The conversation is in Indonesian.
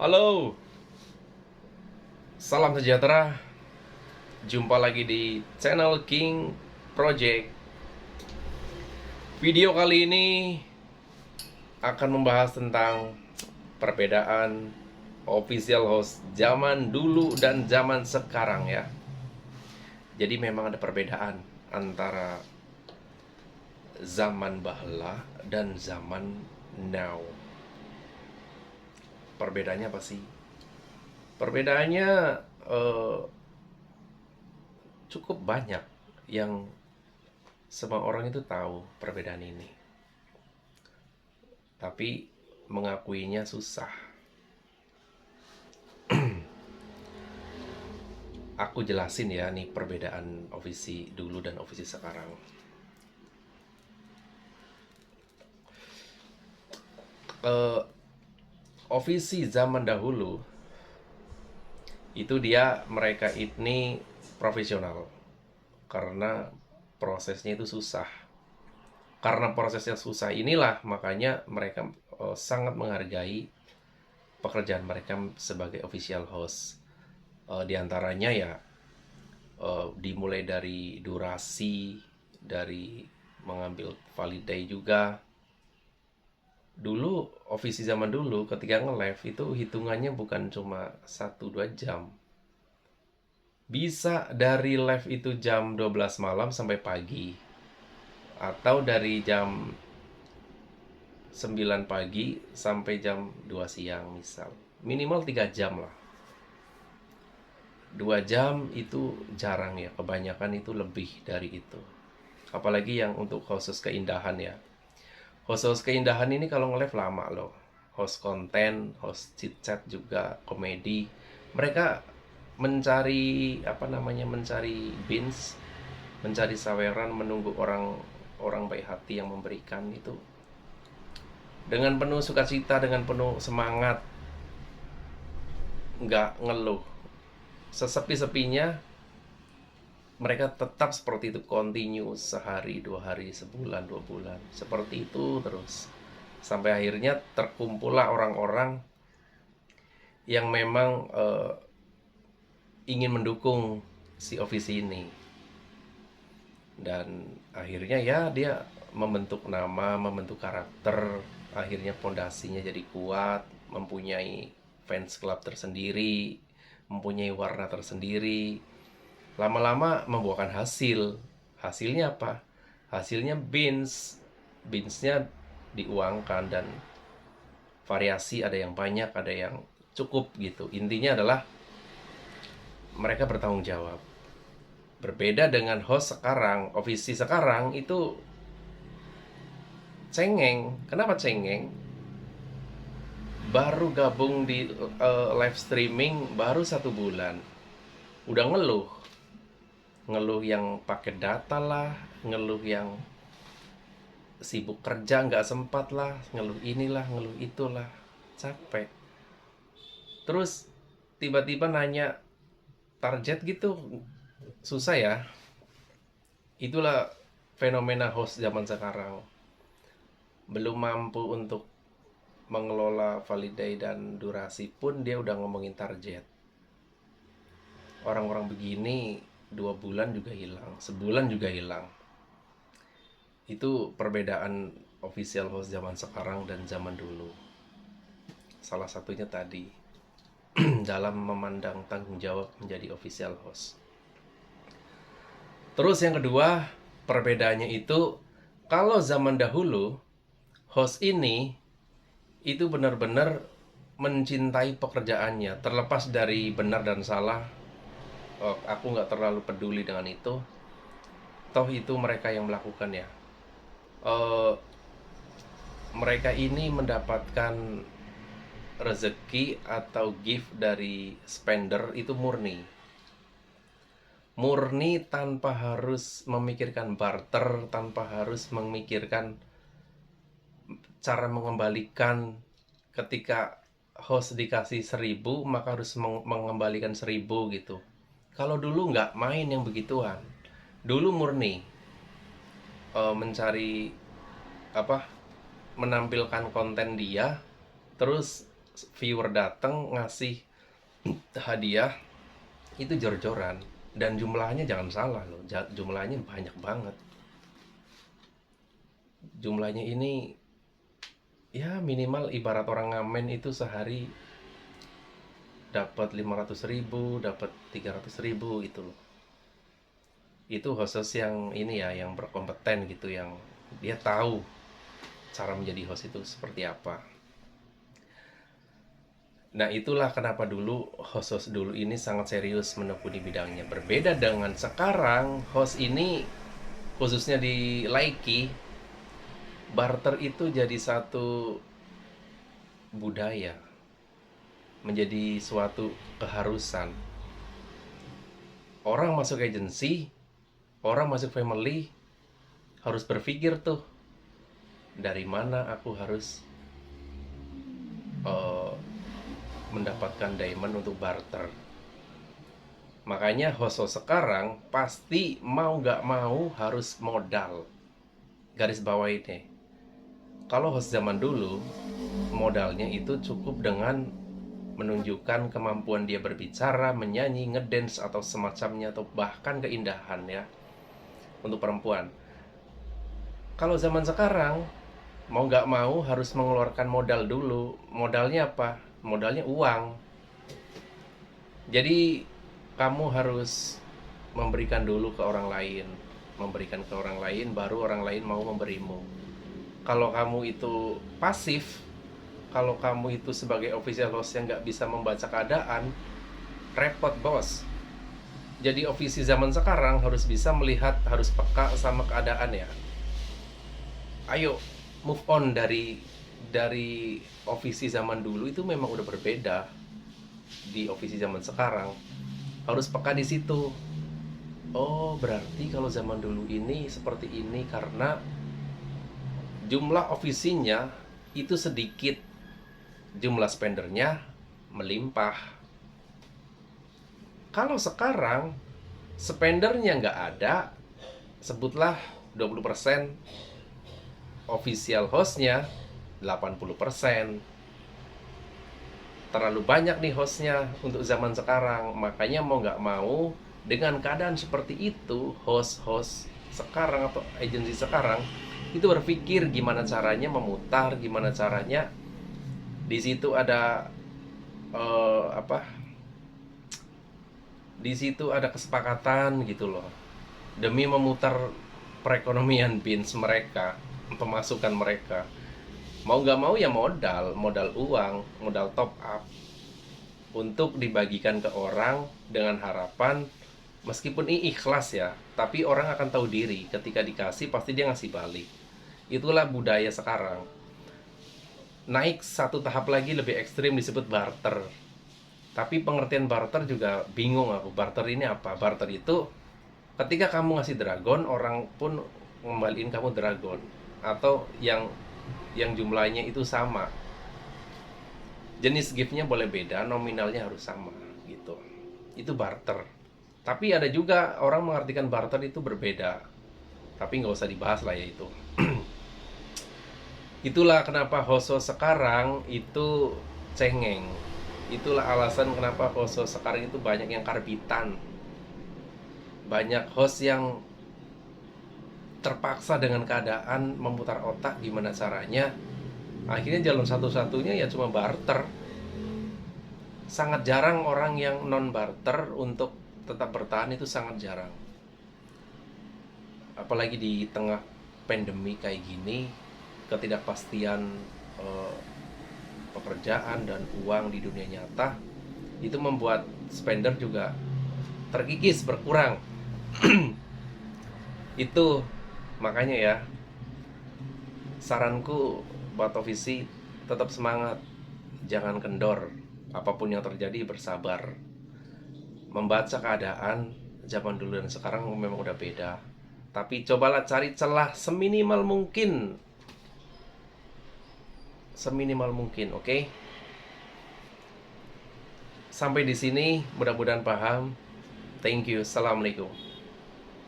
Halo, salam sejahtera. Jumpa lagi di channel King Project. Video kali ini akan membahas tentang perbedaan official host zaman dulu dan zaman sekarang ya. Jadi memang ada perbedaan antara zaman bahla dan zaman now. Perbedaannya apa sih? Perbedaannya eh, cukup banyak yang semua orang itu tahu perbedaan ini, tapi mengakuinya susah. Aku jelasin ya nih perbedaan ofisi dulu dan ofisi sekarang. Eh, Ofisi zaman dahulu itu mereka ini profesional karena prosesnya itu susah. Karena prosesnya susah inilah makanya mereka sangat menghargai pekerjaan mereka sebagai official host. Di antaranya ya dimulai dari durasi, dari mengambil validate juga. Dulu ofisi zaman dulu ketika nge-live itu hitungannya bukan cuma 1-2 jam. Bisa dari live itu jam 12 malam sampai pagi, atau dari jam 9 pagi sampai jam 2 siang misal. Minimal 3 jam lah. 2 jam itu jarang ya, kebanyakan itu lebih dari itu. Apalagi yang untuk khusus keindahan ya. Host-host keindahan ini kalau nge-live lama loh. Host konten, host chit-chat juga, komedi. Mereka mencari mencari beans, mencari saweran, menunggu orang orang baik hati yang memberikan itu dengan penuh sukacita, dengan penuh semangat, nggak ngeluh. Sesepi-sepinya mereka tetap seperti itu, continue sehari, 2 hari, sebulan, 2 bulan, seperti itu terus sampai akhirnya terkumpullah orang-orang yang memang ingin mendukung si ofisi ini, dan akhirnya ya dia membentuk nama, membentuk karakter, akhirnya pondasinya jadi kuat, mempunyai fans club tersendiri, mempunyai warna tersendiri, lama-lama membuahkan hasil. Hasilnya apa? Hasilnya beansnya diuangkan, dan variasi ada yang banyak, ada yang cukup gitu. Intinya adalah mereka bertanggung jawab. Berbeda dengan host sekarang, ofisi sekarang itu cengeng. Kenapa cengeng? Baru gabung di live streaming baru 1 bulan, udah ngeluh. Ngeluh yang pakai data lah, ngeluh yang sibuk kerja nggak sempat lah, ngeluh inilah, ngeluh itulah, capek. Terus tiba-tiba nanya target gitu, susah ya. Itulah fenomena host zaman sekarang. Belum mampu untuk mengelola validate dan durasi pun dia udah ngomongin target. Orang-orang begini 2 bulan juga hilang, sebulan juga hilang. Itu perbedaan official host zaman sekarang dan zaman dulu. Salah satunya tadi dalam memandang tanggung jawab menjadi official host. Terus yang kedua, perbedaannya itu kalau zaman dahulu host ini itu benar-benar mencintai pekerjaannya, terlepas dari benar dan salah. Aku nggak terlalu peduli dengan itu, toh itu mereka yang melakukan ya. Eh, Mereka ini mendapatkan rezeki atau gift dari spender itu murni, murni tanpa harus memikirkan barter, tanpa harus memikirkan cara mengembalikan. Ketika host dikasih 1.000 maka harus mengembalikan 1.000 gitu. Kalau dulu nggak main yang begituan. Dulu murni mencari apa, menampilkan konten dia, terus viewer datang ngasih hadiah itu jor-joran, dan jumlahnya jangan salah loh, jumlahnya banyak banget. Jumlahnya ini ya minimal ibarat orang ngamen itu sehari dapat 500.000, dapat 300.000 itu loh. Itu host yang ini ya, yang berkompeten gitu, yang dia tahu cara menjadi host itu seperti apa. Nah, itulah kenapa dulu host-host dulu ini sangat serius menekuni bidangnya. Berbeda dengan sekarang, host ini khususnya di Laiki, barter itu jadi satu budaya, menjadi suatu keharusan. Orang masuk agensi, orang masuk family, harus berpikir tuh, dari mana aku harus mendapatkan diamond untuk barter. Makanya host-host sekarang pasti mau gak mau harus modal. Garis bawah ini, kalau host zaman dulu modalnya itu cukup dengan menunjukkan kemampuan dia berbicara, menyanyi, ngedance atau semacamnya, atau bahkan keindahan ya untuk perempuan. Kalau zaman sekarang mau gak mau harus mengeluarkan modal dulu. Modalnya apa? Modalnya uang. Jadi kamu harus memberikan dulu ke orang lain, memberikan ke orang lain, baru orang lain mau memberimu. Kalau kamu itu pasif, kalau kamu itu sebagai official host yang nggak bisa membaca keadaan, repot bos. Jadi ofisi zaman sekarang harus bisa melihat, harus peka sama keadaan ya. Ayo move on dari ofisi zaman dulu, itu memang udah berbeda. Di ofisi zaman sekarang harus peka di situ. Oh, berarti kalau zaman dulu ini seperti ini karena jumlah ofisinya itu sedikit, jumlah spendernya melimpah. Kalau sekarang spendernya nggak ada, sebutlah 20%, official hostnya 80%. Terlalu banyak nih hostnya untuk zaman sekarang. Makanya mau nggak mau, dengan keadaan seperti itu, host-host sekarang atau agensi sekarang itu berpikir gimana caranya memutar, gimana caranya di situ ada di situ ada kesepakatan gitu loh, demi memutar perekonomian bins mereka, pemasukan mereka. Mau nggak mau ya modal uang, modal top up untuk dibagikan ke orang dengan harapan meskipun ini ikhlas ya, tapi orang akan tahu diri ketika dikasih pasti dia ngasih balik. Itulah budaya sekarang. Naik satu tahap lagi lebih ekstrim disebut barter. Tapi pengertian barter juga bingung aku. Barter ini apa? Barter itu ketika kamu ngasih dragon, orang pun ngembaliin kamu dragon, atau yang jumlahnya itu sama. Jenis giftnya boleh beda, nominalnya harus sama gitu. Itu barter. Tapi ada juga orang mengartikan barter itu berbeda. Tapi nggak usah dibahas lah ya itu. Itulah kenapa host sekarang itu cengeng. Itulah alasan kenapa host sekarang itu banyak yang karbitan. Banyak host yang terpaksa dengan keadaan memutar otak gimana caranya. Akhirnya jalan satu-satunya ya cuma barter. Sangat jarang orang yang non barter untuk tetap bertahan, itu sangat jarang. Apalagi di tengah pandemi kayak gini, ketidakpastian pekerjaan dan uang di dunia nyata itu membuat spender juga terkikis, berkurang. Itu makanya ya, saranku buat ofisi, tetap semangat, jangan kendor. Apapun yang terjadi bersabar. Membaca keadaan zaman dulu dan sekarang memang udah beda. Tapi cobalah cari celah seminimal mungkin. Seminimal mungkin, oke? Sampai di sini, mudah-mudahan paham. Thank you. Assalamualaikum.